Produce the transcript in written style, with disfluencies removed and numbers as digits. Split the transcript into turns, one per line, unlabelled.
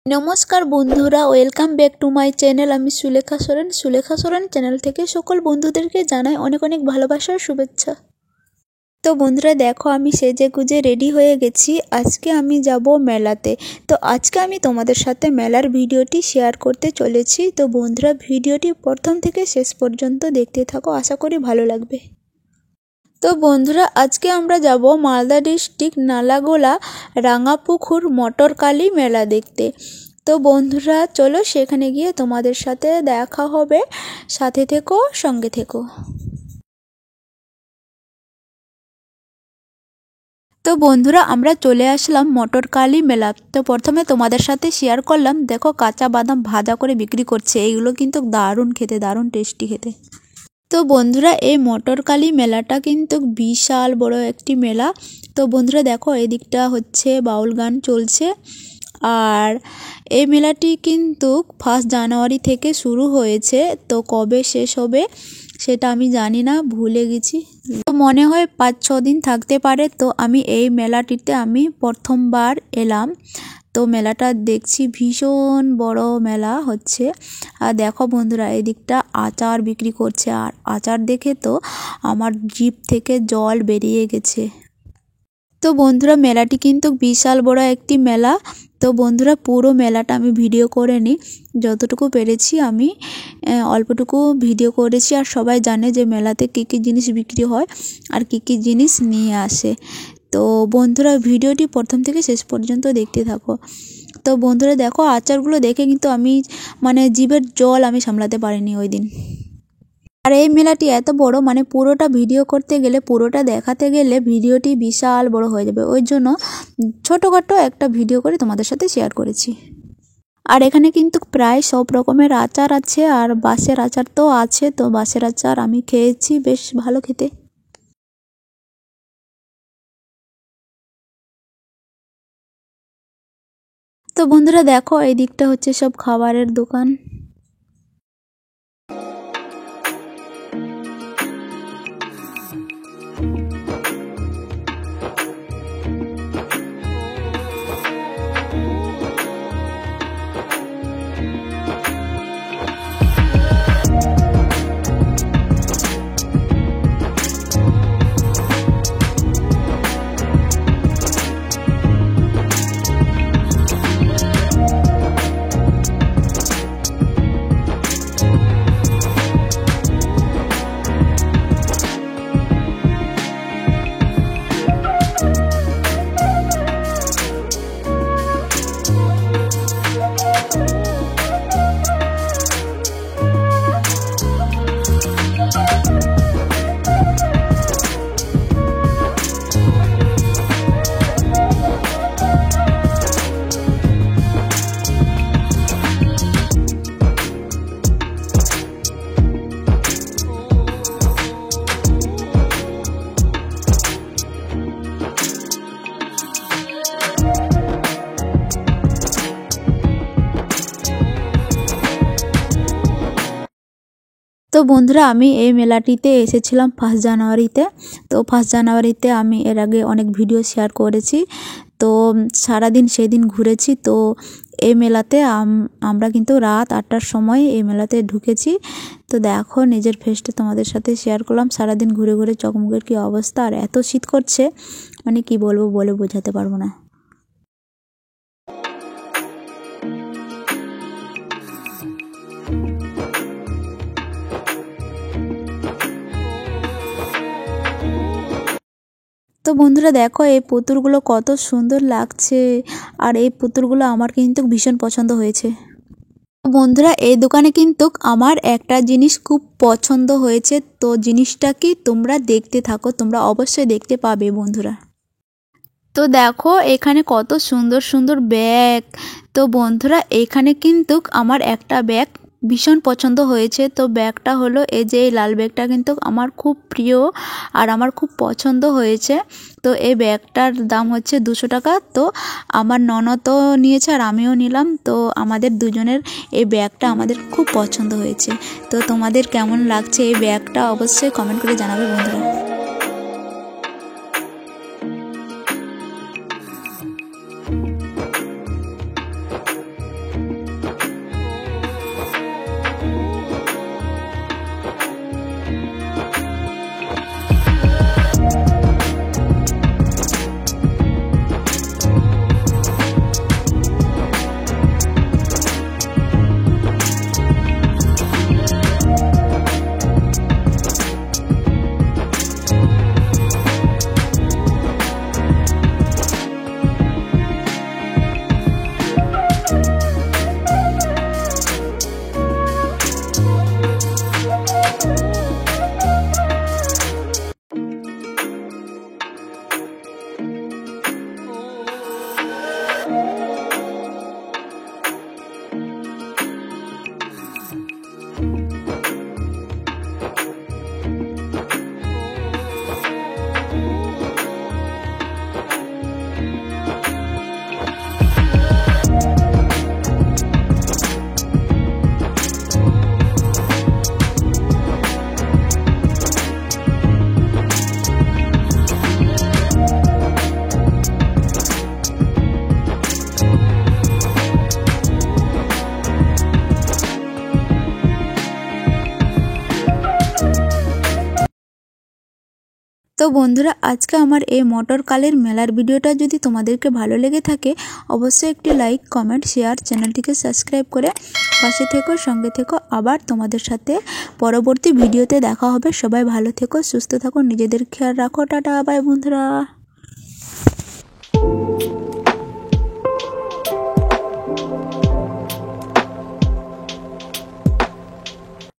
नमस्कार बंधुरा welcome back to my channel. आमी सुलेखा सोरेन चैनल थेके सकल बंधुदेरके जानाई अनेक अनेक भालोबासार शुभेच्छा। तो बंधुरा देखो आमी सेजे गुजे रेडी हये गेছি। आजके आमी जाबो मेलाते। तो आजके आमी तोमादेर साथे मेलार भिडियोटी शेयर करते चलेছি। तो बंधुरा भिडियोटी प्रथम थेके शेष पर्यन्त देखते थाको, आशा करी भालो लागबे। तो बंधुरा आज के आमरा जाबो मालदा डिस्ट्रिक्ट नालागोला रांगापुकुर मटरकाली मेला देखते। तो बंधुरा चलो सेखाने गिये तोमादेर साथे देखा होबे, साथे थेको संगे थेको। तो बंधुरा आमरा चले आसलाम मटरकाली मेला। तो प्रथमे तोमादेर साथे शेयर करलाम, देखो काचा बादाम भाजा करे बिक्री करछे, एइगुलो किन्तु दारुण खेते, दारुण टेस्टी खेते। तो बंधुरा এই মটরকালী মেলাটা কিন্তু বিশাল বড় একটি মেলা। তো বন্ধুরা দেখো এদিকটা হচ্ছে বাউল গান চলছে। আর এই মেলাটি কিন্তু 1 জানুয়ারি থেকে শুরু হয়েছে। তো কবে শেষ হবে সেটা আমি জানি না, ভুলে গেছি। তো মনে হয় 5-6 দিন থাকতে পারে। তো আমি এই মেলাটিতে আমি প্রথমবার এলাম। তো মেলাটা দেখছি ভীষণ বড় মেলা হচ্ছে। আর দেখো বন্ধুরা এদিকটা আচার বিক্রি করছে, আর আচার দেখে তো আমার জিভ থেকে জল বেরিয়ে গেছে। তো বন্ধুরা মেলাটি কিন্তু বিশাল বড় একটি মেলা। তো বন্ধুরা পুরো মেলাটা আমি ভিডিও করে নিই, যতটুকু পেরেছি আমি অল্পটুকু ভিডিও করেছি। আর সবাই জানে যে মেলাতে কী কী জিনিস বিক্রি হয় আর কী কী জিনিস নিয়ে আসে। তো বন্ধুরা ভিডিওটি প্রথম থেকে শেষ পর্যন্ত দেখতে থাকো। তো বন্ধুরা দেখো আচারগুলো দেখে কিন্তু আমি জিভের জল আমি সামলাতে পারিনি ওই দিন। আর এই মেলাটি এত বড়, পুরোটা ভিডিও করতে গেলে, পুরোটা দেখাতে গেলে ভিডিওটি বিশাল বড় হয়ে যাবে। ওই জন্য ছোটোখাটো একটা ভিডিও করে তোমাদের সাথে শেয়ার করেছি। আর এখানে কিন্তু প্রায় সব রকমের আচার আছে, আর বাঁশের আচার তো আছে। তো বাঁশের আচার আমি খেয়েছি, বেশ ভালো খেতে। তো বন্ধুরা দেখো এই দিকটা হচ্ছে সব খাবারের দোকান। তো বন্ধুরা আমি এই মেলাটিতে এসেছিলাম 1 জানুয়ারিতে। তো 1 জানুয়ারিতে আমি এর আগে অনেক ভিডিও শেয়ার করেছি। তো সারাদিন সেদিন ঘুরেছি। তো এই মেলাতে আমরা কিন্তু রাত 8টার সময় এই মেলাতে ঢুকেছি। তো দেখো নিজের ফেসটা তোমাদের সাথে শেয়ার করলাম। সারাদিন ঘুরে ঘুরে চকমকের কী অবস্থা, আর এত শীত করছে কি বলবো বলে বোঝাতে পারবো না। তো বন্ধুরা দেখো এই পুতুলগুলো কত সুন্দর লাগছে, আর এই পুতুলগুলো আমার কিন্তু ভীষণ পছন্দ হয়েছে। বন্ধুরা এই দোকানে কিন্তু আমার একটা জিনিস খুব পছন্দ হয়েছে। তো জিনিসটা কি তোমরা দেখতে থাকো, তোমরা অবশ্যই দেখতে পাবে বন্ধুরা। তো দেখো এখানে কত সুন্দর সুন্দর ব্যাগ। তো বন্ধুরা এখানে কিন্তু আমার একটা ব্যাগ ভীষণ পছন্দ হয়েছে। তো ব্যাগটা হলো এই যে লাল ব্যাগটা কিন্তু আমার খুব প্রিয় আর আমার খুব পছন্দ হয়েছে। তো এই ব্যাগটার দাম হচ্ছে 200 টাকা। তো আমার ননদও নিয়েছে আর আমিও নিলাম। তো আমাদের দুজনের এই ব্যাগটা আমাদের খুব পছন্দ হয়েছে। তো তোমাদের কেমন লাগছে এই ব্যাগটা অবশ্যই কমেন্ট করে জানাবে বন্ধুরা। তো বন্ধুরা, আজকে আমার এই মটর কালীর মেলার ভিডিওটা যদি তোমাদেরকে ভালো লেগে থাকে অবশ্যই একটি লাইক, কমেন্ট, শেয়ার, চ্যানেলটিকে সাবস্ক্রাইব করে পাশে থেকো, সঙ্গে থেকো। আবার তোমাদের সাথে পরবর্তী ভিডিওতে দেখা হবে। সবাই ভালো থেকো, সুস্থ থাকো, নিজেদের খেয়াল রাখো। টাটা, বাই বন্ধুরা।